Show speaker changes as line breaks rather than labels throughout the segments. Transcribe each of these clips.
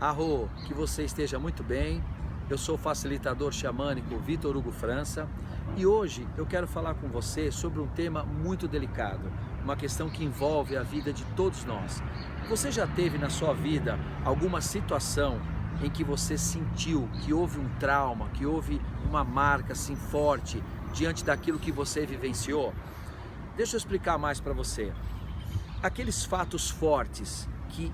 Arro, que você esteja muito bem. Eu sou o facilitador xamânico Vitor Hugo França e hoje eu quero falar com você sobre um tema muito delicado, uma questão que envolve a vida de todos nós. Você já teve na sua vida alguma situação em que você sentiu que houve um trauma, que houve uma marca assim forte diante daquilo que você vivenciou? Deixa eu explicar mais para você. Aqueles fatos fortes que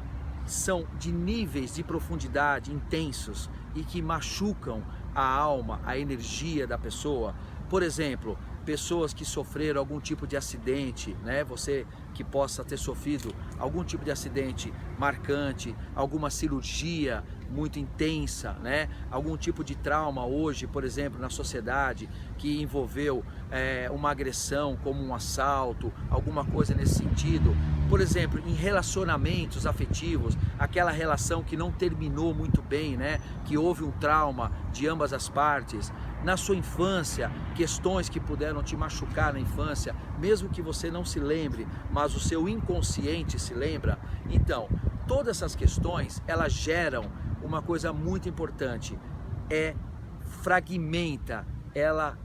são de níveis de profundidade intensos e que machucam a alma, a energia da pessoa. Por exemplo, pessoas que sofreram algum tipo de acidente, né? Você que possa ter sofrido algum tipo de acidente marcante, alguma cirurgia muito intensa, né? Algum tipo de trauma hoje, por exemplo, na sociedade que envolveu uma agressão, como um assalto, alguma coisa nesse sentido. Por exemplo, em relacionamentos afetivos, aquela relação que não terminou muito bem, né? Que houve um trauma de ambas as partes. Na sua infância, questões que puderam te machucar na infância, mesmo que você não se lembre, mas o seu inconsciente se lembra. Então, todas essas questões, elas geram uma coisa muito importante, fragmenta, ela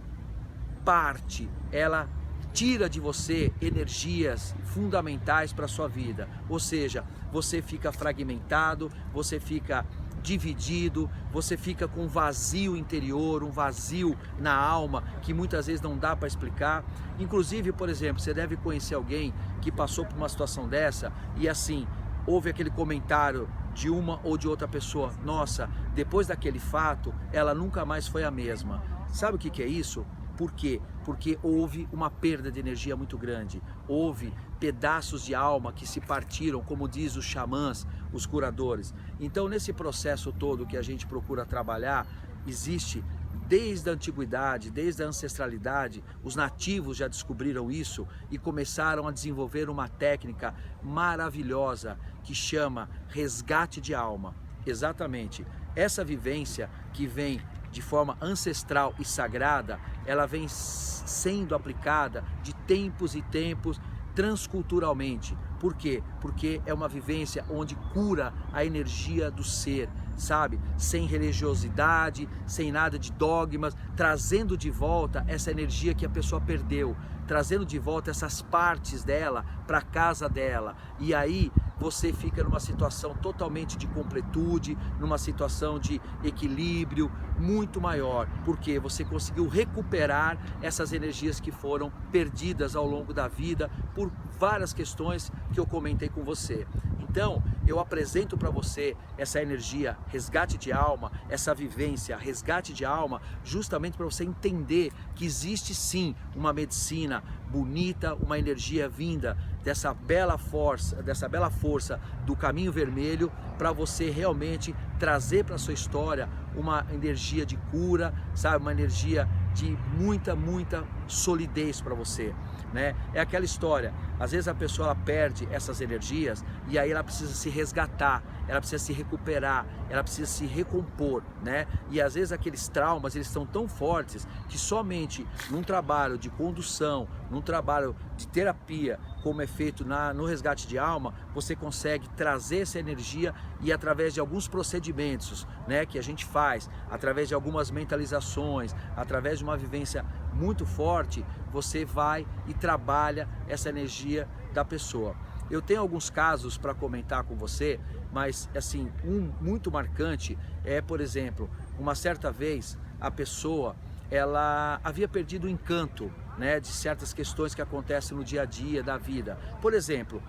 parte, ela tira de você energias fundamentais para a sua vida, ou seja, você fica fragmentado, você fica dividido, você fica com um vazio interior, um vazio na alma que muitas vezes não dá para explicar. Inclusive, por exemplo, você deve conhecer alguém que passou por uma situação dessa e assim, houve aquele comentário de uma ou de outra pessoa: nossa, depois daquele fato, ela nunca mais foi a mesma. Sabe o que é isso? Por quê? Porque houve uma perda de energia muito grande, houve pedaços de alma que se partiram, como diz os xamãs, os curadores. Então, nesse processo todo que a gente procura trabalhar, existe desde a antiguidade, desde a ancestralidade, os nativos já descobriram isso e começaram a desenvolver uma técnica maravilhosa que chama resgate de alma. Exatamente, essa vivência que vem de forma ancestral e sagrada, ela vem sendo aplicada de tempos e tempos transculturalmente. Por quê? Porque é uma vivência onde cura a energia do ser, sabe? Sem religiosidade, sem nada de dogmas, trazendo de volta essa energia que a pessoa perdeu, trazendo de volta essas partes dela para a casa dela. E aí você fica numa situação totalmente de completude, numa situação de equilíbrio muito maior, porque você conseguiu recuperar essas energias que foram perdidas ao longo da vida por várias questões que eu comentei com você. Então, eu apresento para você essa energia, resgate de alma, essa vivência, resgate de alma, justamente para você entender que existe sim uma medicina bonita, uma energia vinda dessa bela força do caminho vermelho, para você realmente trazer para a sua história uma energia de cura, sabe, uma energia de muita solidez para você, né? É aquela história, às vezes a pessoa ela perde essas energias e aí ela precisa se resgatar, ela precisa se recuperar, ela precisa se recompor, né? E às vezes aqueles traumas, eles são tão fortes que somente num trabalho de condução, num trabalho de terapia, como é feito no resgate de alma, você consegue trazer essa energia e através de alguns procedimentos, né, que a gente faz, através de algumas mentalizações, através de uma vivência muito forte, você vai e trabalha essa energia da pessoa. Eu tenho alguns casos para comentar com você, mas assim, um muito marcante é, por exemplo, uma certa vez a pessoa ela havia perdido o encanto, né, de certas questões que acontecem no dia a dia da vida. Por exemplo,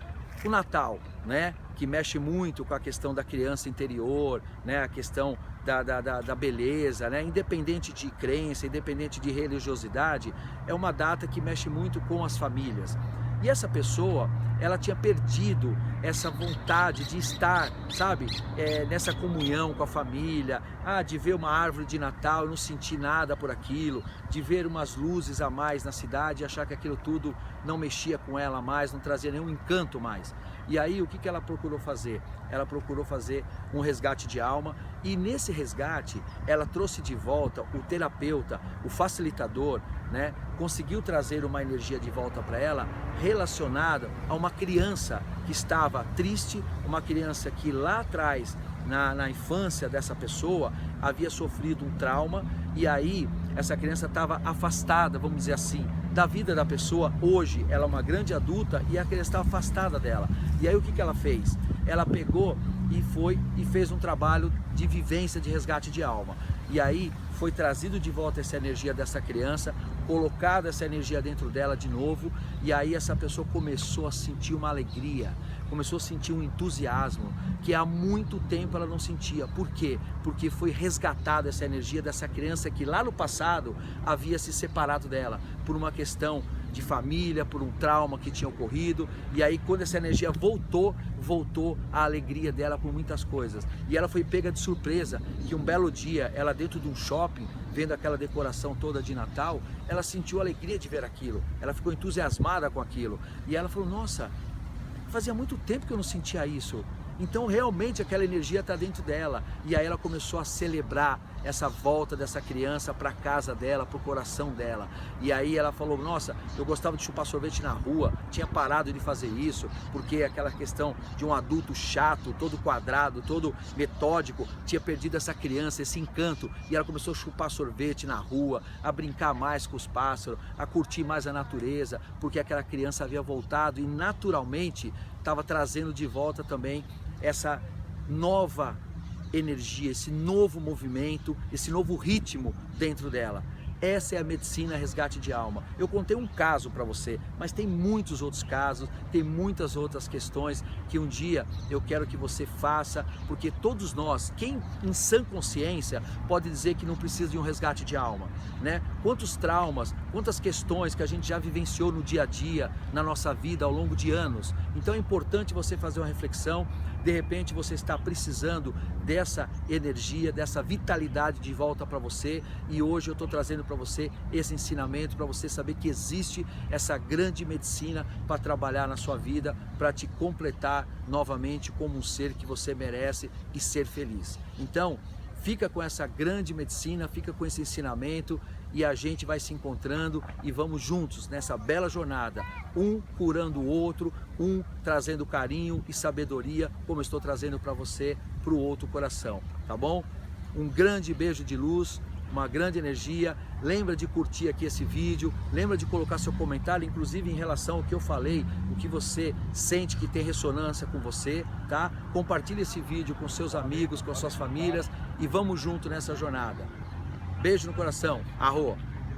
o Natal, né, que mexe muito com a questão da criança interior, né, a questão da beleza, né, independente de crença, independente de religiosidade, é uma data que mexe muito com as famílias. E essa pessoa, ela tinha perdido essa vontade de estar, sabe, nessa comunhão com a família, de ver uma árvore de Natal e não sentir nada por aquilo, de ver umas luzes a mais na cidade e achar que aquilo tudo não mexia com ela mais, não trazia nenhum encanto mais. E aí o que ela procurou fazer? Ela procurou fazer um resgate de alma e nesse resgate ela trouxe de volta o terapeuta, o facilitador, né, conseguiu trazer uma energia de volta para ela relacionada a uma criança que estava triste, uma criança que lá atrás, na infância dessa pessoa, havia sofrido um trauma, e aí essa criança estava afastada, vamos dizer assim, da vida da pessoa. Hoje ela é uma grande adulta e a criança está afastada dela. E aí o que ela fez? Ela pegou e foi e fez um trabalho de vivência, de resgate de alma. E aí foi trazido de volta essa energia dessa criança, colocada essa energia dentro dela de novo, e aí essa pessoa começou a sentir uma alegria, começou a sentir um entusiasmo que há muito tempo ela não sentia. Por quê? Porque foi resgatada essa energia dessa criança que lá no passado havia se separado dela por uma questão de família, por um trauma que tinha ocorrido. E aí quando essa energia voltou a alegria dela por muitas coisas. E ela foi pega de surpresa que um belo dia, ela dentro de um shopping, vendo aquela decoração toda de Natal, ela sentiu alegria de ver aquilo, ela ficou entusiasmada com aquilo. E ela falou, nossa, fazia muito tempo que eu não sentia isso. Então realmente aquela energia está dentro dela. E aí ela começou a celebrar essa volta dessa criança para a casa dela, para o coração dela. E aí ela falou, nossa, eu gostava de chupar sorvete na rua, tinha parado de fazer isso, porque aquela questão de um adulto chato, todo quadrado, todo metódico, tinha perdido essa criança, esse encanto. E ela começou a chupar sorvete na rua, a brincar mais com os pássaros, a curtir mais a natureza, porque aquela criança havia voltado e naturalmente estava trazendo de volta também essa nova energia, esse novo movimento, esse novo ritmo dentro dela. Essa é a medicina resgate de alma. Eu contei um caso para você, mas tem muitos outros casos, tem muitas outras questões que um dia eu quero que você faça, porque todos nós, quem em sã consciência pode dizer que não precisa de um resgate de alma, né? Quantos traumas, quantas questões que a gente já vivenciou no dia a dia, na nossa vida ao longo de anos. Então é importante você fazer uma reflexão. De repente você está precisando dessa energia, dessa vitalidade de volta para você, e hoje eu estou trazendo para você esse ensinamento, para você saber que existe essa grande medicina para trabalhar na sua vida, para te completar novamente como um ser que você merece e ser feliz. Então, fica com essa grande medicina, fica com esse ensinamento, e a gente vai se encontrando e vamos juntos nessa bela jornada, um curando o outro, um trazendo carinho e sabedoria, como eu estou trazendo para você, para o outro coração, tá bom? Um grande beijo de luz, uma grande energia. Lembra de curtir aqui esse vídeo, lembra de colocar seu comentário, inclusive em relação ao que eu falei, o que você sente que tem ressonância com você, tá? Compartilhe esse vídeo com seus amigos, com suas famílias, e vamos junto nessa jornada. Beijo no coração. Arro!